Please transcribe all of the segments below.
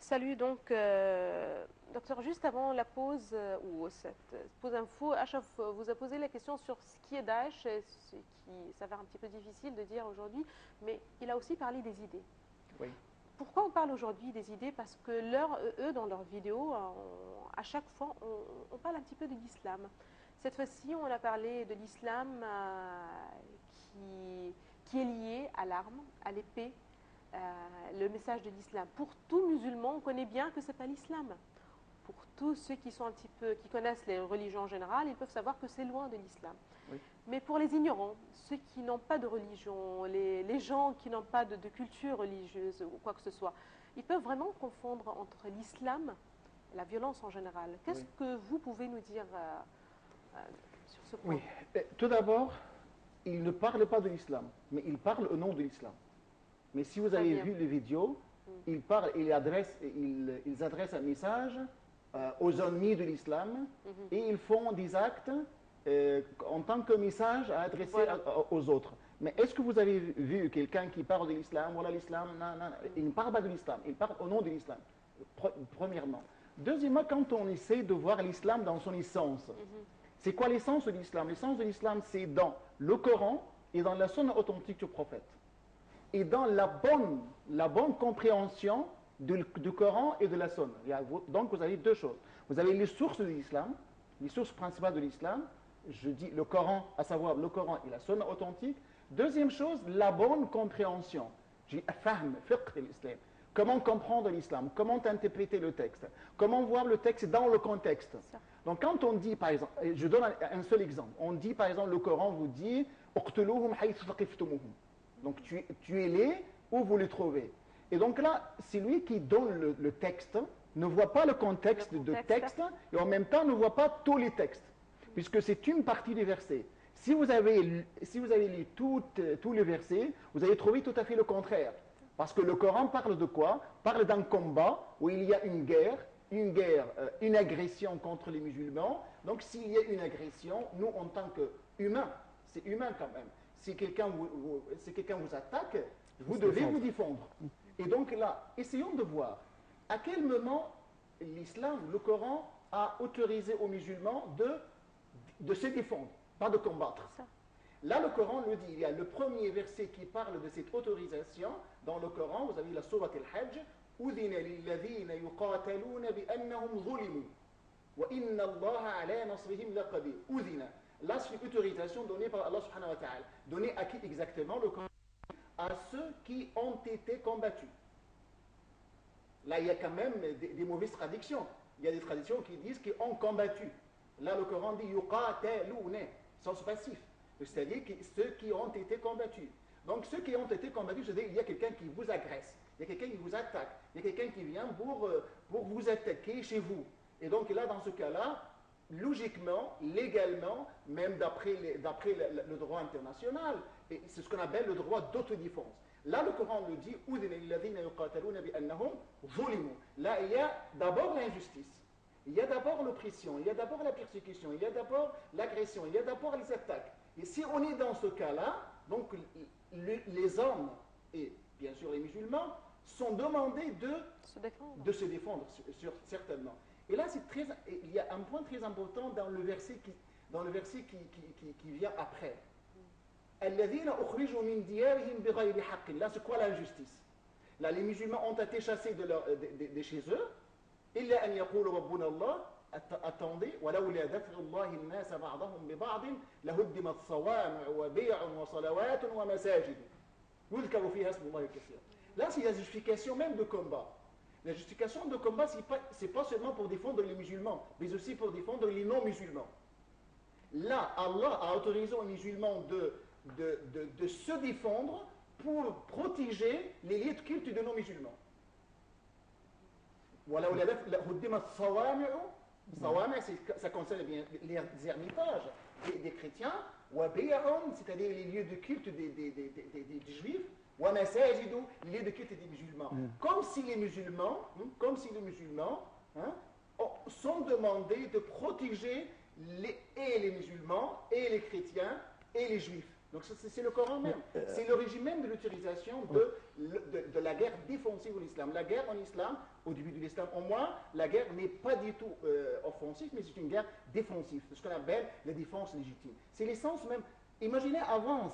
Salut, donc, docteur, juste avant la pause, ou cette pause info, Achraf vous a posé la question sur ce qui est Daesh, et ce qui s'avère un petit peu difficile de dire aujourd'hui, mais il a aussi parlé des idées. Oui. Pourquoi on parle aujourd'hui des idées? Parce que eux, dans leurs vidéos, à chaque fois, on parle un petit peu de l'islam. Cette fois-ci, on a parlé de l'islam qui est lié à l'arme, à l'épée, le message de l'islam. Pour tout musulman, on connaît bien que ce n'est pas l'islam. Pour tous ceux qui sont un petit peu, qui connaissent les religions en général, ils peuvent savoir que c'est loin de l'islam. Oui. Mais pour les ignorants, ceux qui n'ont pas de religion, les gens qui n'ont pas de culture religieuse ou quoi que ce soit, ils peuvent vraiment confondre entre l'islam et la violence en général. Qu'est-ce Oui. que vous pouvez nous dire sur ce point? Oui. Tout d'abord, il ne parle pas de l'islam, mais il parle au nom de l'islam. Mais si vous Très avez bien. vu les vidéos, ils adressent un message aux ennemis de l'islam et ils font des actes en tant que message à adresser Voilà. aux autres. Mais est-ce que vous avez vu quelqu'un qui parle de l'islam? Voilà l'islam, non, non, il ne parle pas de l'islam, il parle au nom de l'islam, premièrement. Deuxièmement, quand on essaie de voir l'islam dans son essence, c'est quoi l'essence de l'islam? L'essence de l'islam, c'est dans le Coran et dans la sunna authentique du prophète. Et dans la bonne compréhension du Coran et de la sunna. Donc vous avez deux choses. Vous avez les sources de l'islam, les sources principales de l'islam. Je dis le Coran, à savoir le Coran et la sunna authentique. Deuxième chose, la bonne compréhension. J'ai fahm, fiqh de l'islam. Comment comprendre l'islam? Comment interpréter le texte? Comment voir le texte dans le contexte? Donc quand on dit, par exemple, je donne un seul exemple. On dit, par exemple, le Coran vous dit « Uqtuluhum haythu thaqiftumuhum ». Donc tuez-les où vous les trouvez. Et donc là, celui qui donne le texte ne voit pas le contexte de texte et en même temps ne voit pas tous les textes, puisque c'est une partie des versets. Si vous avez lu tous les versets, vous allez trouver tout à fait le contraire. Parce que le Coran parle de quoi? Parle d'un combat où il y a une guerre, une agression contre les musulmans. Donc s'il y a une agression, nous en tant qu'humains, c'est humain quand même, si quelqu'un vous attaque, vous devez vous défendre. Et donc là, essayons de voir à quel moment l'islam, le Coran, a autorisé aux musulmans de se défendre, pas de combattre. Là, le Coran le dit. Il y a le premier verset qui parle de cette autorisation. Dans le Coran, vous avez la sourate al-Hajj. أذن للذين يقاتلون بأنهم ظلموا وإن الله على نصرهم لقدير. أذن. Là, c'est une autorisation donnée par Allah subhanahu wa ta'ala. Donnée à qui exactement? Le Coran. À ceux qui ont été combattus. Là, il y a quand même des mauvaises traductions. Il y a des traductions qui disent qu'ils ont combattu. Là, le Coran dit yuqataluna, sens passif. C'est-à-dire ceux qui ont été combattus. Donc, ceux qui ont été combattus, c'est-à-dire qu'il y a quelqu'un qui vous agresse, il y a quelqu'un qui vous attaque, il y a quelqu'un qui vient pour vous attaquer chez vous. Et donc, là, dans ce cas-là, logiquement, légalement, même d'après le droit international, c'est ce qu'on appelle le droit d'autodéfense. Là, le Coran le dit, là, il y a d'abord l'injustice, il y a d'abord l'oppression, il y a d'abord la persécution, il y a d'abord l'agression, il y a d'abord les attaques. Et si on est dans ce cas-là, donc les hommes et bien sûr les musulmans sont demandés de se défendre certainement. Et là, il y a un point très important dans le verset qui vient après. Là, c'est quoi l'injustice? Là, les musulmans ont été chassés de chez eux. Attendez, ولولا دفع الله الناس بعضهم ببعض لهدمت صوامع وبيع وصلوات ومساجد يذكر فيها اسم الله كثيرا. Là, c'est la justification même de combat. La justification de combat, c'est pas seulement pour défendre les musulmans, mais aussi pour défendre les non-musulmans. Là, Allah a autorisé aux musulmans de se défendre pour protéger les lieux de culte de non-musulmans. Ça concerne bien les ermitages des chrétiens, c'est-à-dire les lieux de culte des juifs, les lieux de culte des musulmans. Comme si les musulmans sont demandés de protéger les musulmans et les chrétiens et les juifs. Donc c'est le Coran même. C'est l'origine même de l'utilisation de la guerre défensive en islam. La guerre en islam, au début de l'islam au moins, la guerre n'est pas du tout offensive, mais c'est une guerre défensive, ce qu'on appelle la défense légitime. C'est l'essence même. Imaginez avant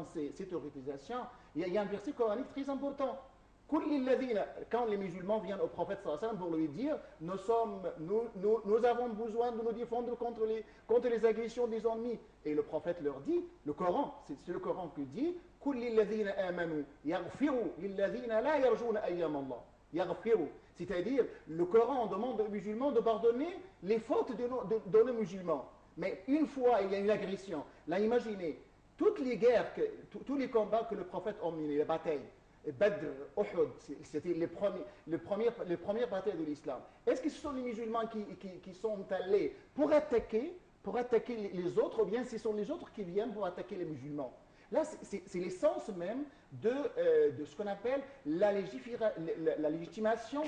cette utilisation, il y a un verset coranique très important. Quand les musulmans viennent au prophète sallallahu pour lui dire nous avons besoin de nous défendre contre les agressions des ennemis. Et le prophète leur dit, le Coran, c'est le Coran qui dit c'est-à-dire, le Coran demande aux musulmans de pardonner les fautes de nos musulmans. Mais une fois il y a une agression, là imaginez, toutes les guerres, tous les combats que le prophète a menés, les batailles, Badr, Uhud, c'était les premières batailles de l'islam. Est-ce que ce sont les musulmans qui sont allés pour attaquer les autres, ou bien ce sont les autres qui viennent pour attaquer les musulmans? Là, c'est l'essence même de ce qu'on appelle la légitimation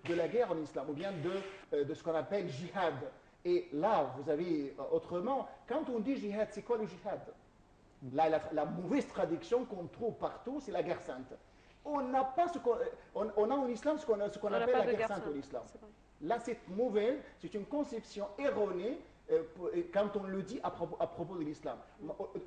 de la guerre en islam, ou bien de ce qu'on appelle jihad. Et là, vous avez autrement, quand on dit jihad, c'est quoi le jihad? La mauvaise traduction qu'on trouve partout, c'est la guerre sainte. On n'a pas on a en islam ce qu'on appelle la guerre sainte en islam. Là, c'est mauvais, c'est une conception erronée quand on le dit à propos de l'islam.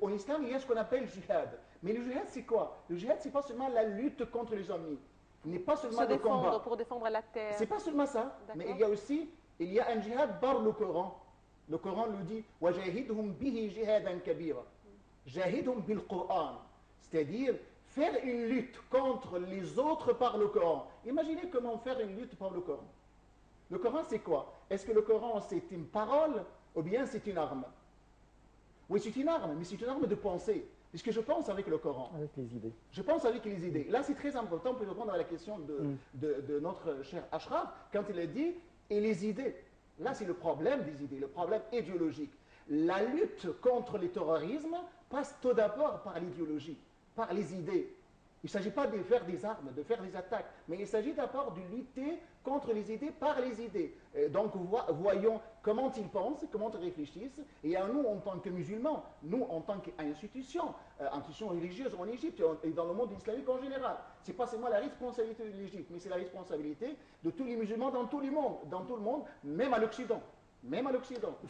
En islam, il y a ce qu'on appelle jihad. Mais le jihad, c'est quoi? Le jihad, c'est pas seulement la lutte contre les ennemis. Il n'est pas seulement le combat. Pour défendre la terre. C'est pas seulement ça, mais il y a aussi un jihad par le Coran. Le Coran le dit « Wajahidhum bihi jihadan kabira » Jahidhum bil Qur'an, c'est-à-dire faire une lutte contre les autres par le Coran. Imaginez comment faire une lutte par le Coran. Le Coran, c'est quoi? Est-ce que le Coran, c'est une parole ou bien c'est une arme? Oui, c'est une arme, mais c'est une arme de pensée. Puisque je pense avec le Coran. Avec les idées. Je pense avec les idées. Là, c'est très important pour répondre à la question de notre cher Ashraf, quand il a dit « et les idées ». Là, c'est le problème des idées, le problème idéologique. La lutte contre le terrorisme passe tout d'abord par l'idéologie, par les idées. Il ne s'agit pas de faire des armes, de faire des attaques, mais il s'agit d'abord de lutter contre les idées par les idées. Donc voyons comment ils pensent, comment ils réfléchissent, et à nous en tant que musulmans, nous en tant qu'institution, institution religieuse en Égypte et dans le monde islamique en général. Ce n'est pas seulement la responsabilité de l'Égypte, mais c'est la responsabilité de tous les musulmans dans tout le monde, même à l'Occident. Même à l'Occident. Il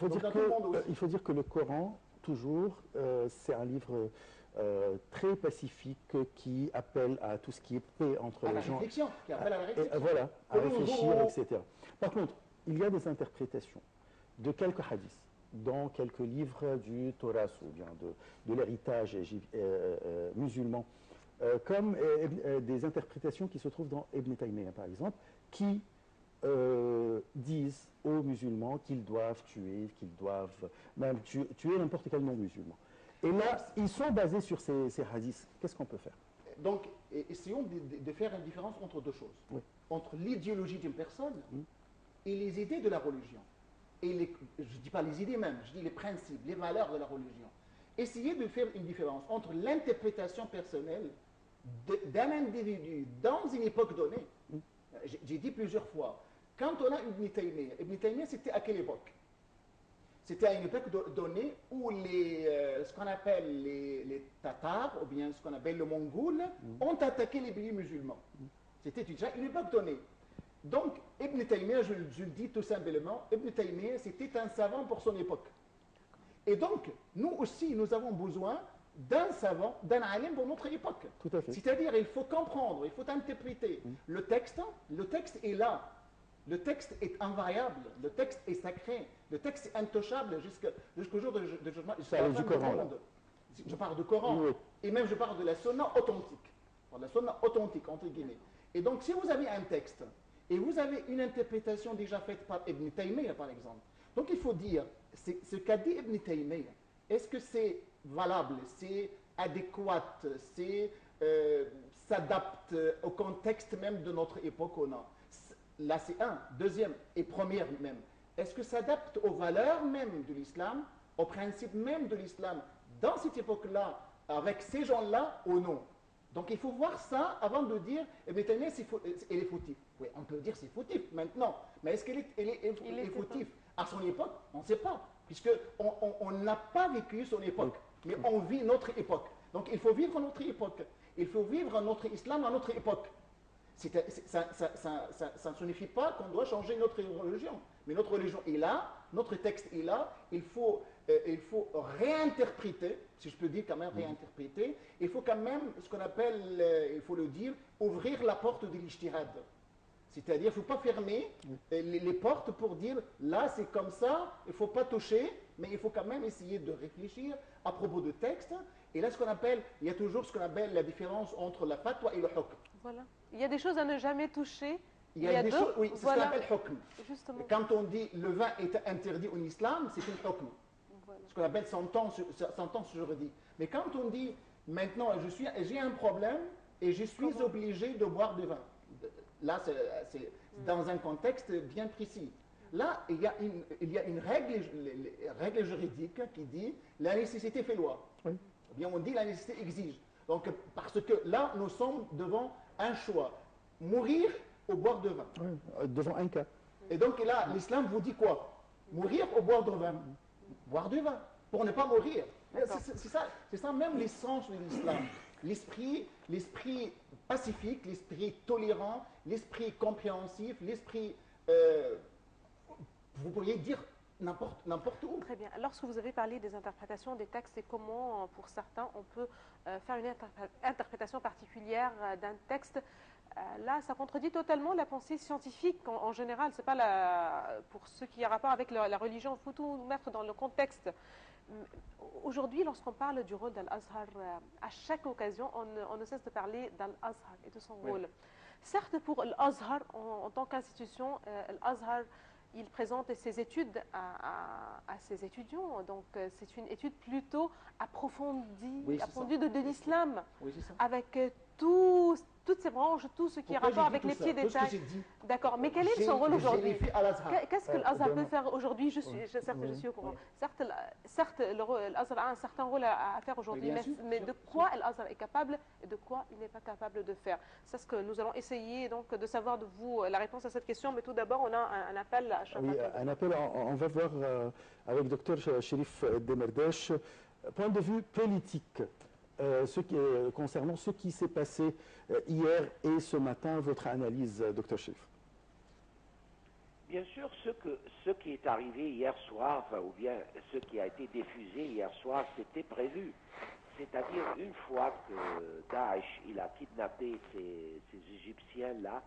faut dire que le Coran, toujours, c'est un livre très pacifique qui appelle à tout ce qui est paix entre les gens. Qui appelle à la réflexion. Voilà, à réfléchir, etc. Par contre, il y a des interprétations de quelques hadiths dans quelques livres du Torah ou bien de l'héritage musulman, comme des interprétations qui se trouvent dans Ibn Taymiyyah, par exemple, qui disent aux musulmans qu'ils doivent tuer, qu'ils doivent même tuer n'importe quel non-musulman. Et là, ils sont basés sur ces hadiths. Qu'est-ce qu'on peut faire? Donc, essayons de faire une différence entre deux choses. Oui. Entre l'idéologie d'une personne et les idées de la religion. Je ne dis pas les idées même, je dis les principes, les valeurs de la religion. Essayez de faire une différence entre l'interprétation personnelle d'un individu dans une époque donnée. J'ai dit plusieurs fois, quand on a Ibn Taymiyyah, c'était à quelle époque? C'était à une époque donnée où ce qu'on appelle les Tatars, ou bien ce qu'on appelle le Mongol, ont attaqué les pays musulmans. C'était déjà une époque donnée. Donc, Ibn Taymiyyah, je le dis tout simplement, Ibn Taymiyyah, c'était un savant pour son époque. Et donc, nous aussi, nous avons besoin d'un savant, d'un alim pour notre époque. Tout à fait. C'est-à-dire, il faut comprendre, il faut interpréter. Le texte est là. Le texte est invariable, le texte est sacré, le texte est intouchable jusqu'au jour de jugement. Ça parle du Coran. Je parle du Coran, oui. Et même je parle de la sunna authentique. La sunna authentique, entre guillemets. Et donc, si vous avez un texte, et vous avez une interprétation déjà faite par Ibn Taymiyyah, par exemple, donc il faut dire, ce qu'a dit Ibn Taymiyyah, est-ce que c'est valable, c'est adéquat, s'adapte au contexte même de notre époque ou non? Là, c'est un. Deuxième et première même. Est-ce que ça s'adapte aux valeurs même de l'islam, aux principes même de l'islam, dans cette époque-là, avec ces gens-là ou non? Donc, il faut voir ça avant de dire, Ibn Taymiyyah, elle est fautive. Oui, on peut dire c'est fautif maintenant. Mais est-ce qu'elle est fautive à son époque? On ne sait pas. Puisqu'on n'a pas vécu son époque. mais on vit notre époque. Donc il faut vivre notre époque. Il faut vivre notre islam à notre époque. Ça ne signifie pas qu'on doit changer notre religion. Mais notre religion est là, notre texte est là, il faut réinterpréter, si je peux dire quand même réinterpréter, il faut quand même, ce qu'on appelle, il faut le dire, ouvrir la porte de l'ijtihad. C'est-à-dire, il ne faut pas fermer les portes pour dire, là c'est comme ça, il ne faut pas toucher, mais il faut quand même essayer de réfléchir à propos de textes. Et là, il y a toujours ce qu'on appelle la différence entre la fatwa et le hukm. Voilà. Il y a des choses à ne jamais toucher. Il y a des choses, oui, c'est voilà. ce qu'on appelle hukm. Justement. Quand on dit le vin est interdit en islam, c'est une hukm. Voilà. Ce qu'on appelle sentence juridique. Mais quand on dit maintenant j'ai un problème et je suis obligé de boire du vin, là c'est dans un contexte bien précis. Là, il y a une règle juridique qui dit la nécessité fait loi. Oui. Ou bien on dit la nécessité exige. Donc parce que là, nous sommes devant un choix. Mourir ou boire de vin. Oui, devant un cas. Et donc là, l'islam vous dit quoi? Mourir ou boire de vin? Boire du vin, pour ne pas mourir. C'est ça même l'essence de l'islam. L'esprit pacifique, l'esprit tolérant, l'esprit compréhensif, l'esprit... vous pourriez dire n'importe où. Très bien. Lorsque vous avez parlé des interprétations des textes et comment, pour certains, on peut faire une interprétation particulière d'un texte, là, ça contredit totalement la pensée scientifique en général. C'est pas pour ce qui a rapport avec la religion. Il faut tout mettre dans le contexte. Aujourd'hui, lorsqu'on parle du rôle d'Al-Azhar, à chaque occasion, on ne cesse de parler d'Al-Azhar et de son rôle. Certes, pour l'Azhar, en tant qu'institution, l'Azhar, il présente ses études à ses étudiants. Donc, c'est une étude plutôt approfondie, de l'islam, avec toutes ces branches, tout ce qui est rapport avec les pieds détails. D'accord, mais quel est son rôle aujourd'hui? Qu'est-ce que l'Azhar peut faire aujourd'hui? Certes, je suis au courant. Certes, l'Azhar a un certain rôle à faire aujourd'hui, mais de quoi l'Azhar est capable et de quoi il n'est pas capable de faire? C'est ce que nous allons essayer donc de savoir de vous la réponse à cette question. Mais tout d'abord, on a un appel à chacun. Oui, un appel, on va voir avec Dr Cherif Demerdesh, point de vue politique. Concernant ce qui s'est passé hier et ce matin, votre analyse, Dr Cherif? Bien sûr, ce qui est arrivé hier soir, ou bien ce qui a été diffusé hier soir, c'était prévu. C'est-à-dire, une fois que Daesh il a kidnappé ces Égyptiens-là,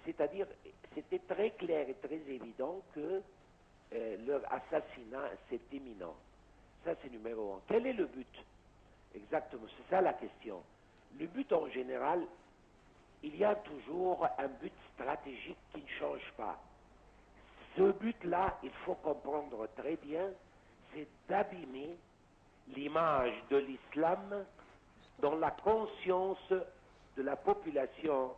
c'est-à-dire, c'était très clair et très évident que leur assassinat, c'est imminent. Ça, c'est numéro un. Quel est le but? Exactement, c'est ça la question. Le but en général, il y a toujours un but stratégique qui ne change pas. Ce but-là, il faut comprendre très bien, c'est d'abîmer l'image de l'islam dans la conscience de la population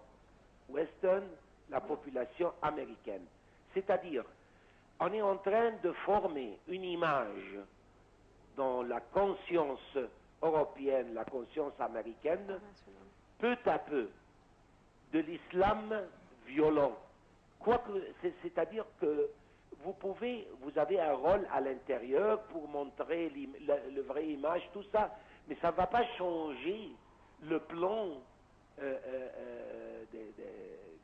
western, la population américaine. C'est-à-dire, on est en train de former une image dans la conscience européenne, la conscience américaine, peu à peu, de l'islam violent. C'est-à-dire que vous avez un rôle à l'intérieur pour montrer le vraie image, tout ça, mais ça ne va pas changer le plan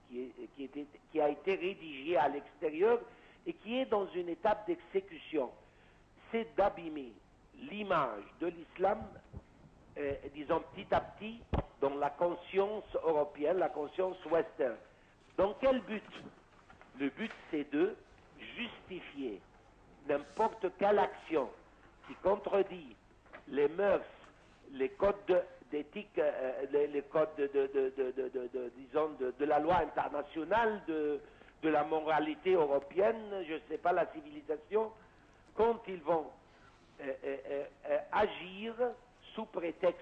qui a été rédigé à l'extérieur et qui est dans une étape d'exécution. C'est d'abîmer l'image de l'islam, disons petit à petit, dans la conscience européenne, la conscience western. Dans quel but? Le but, c'est de justifier n'importe quelle action qui contredit les mœurs, les codes d'éthique, les codes disons, de la loi internationale, de la moralité européenne, je ne sais pas, la civilisation, quand ils vont agir sous prétexte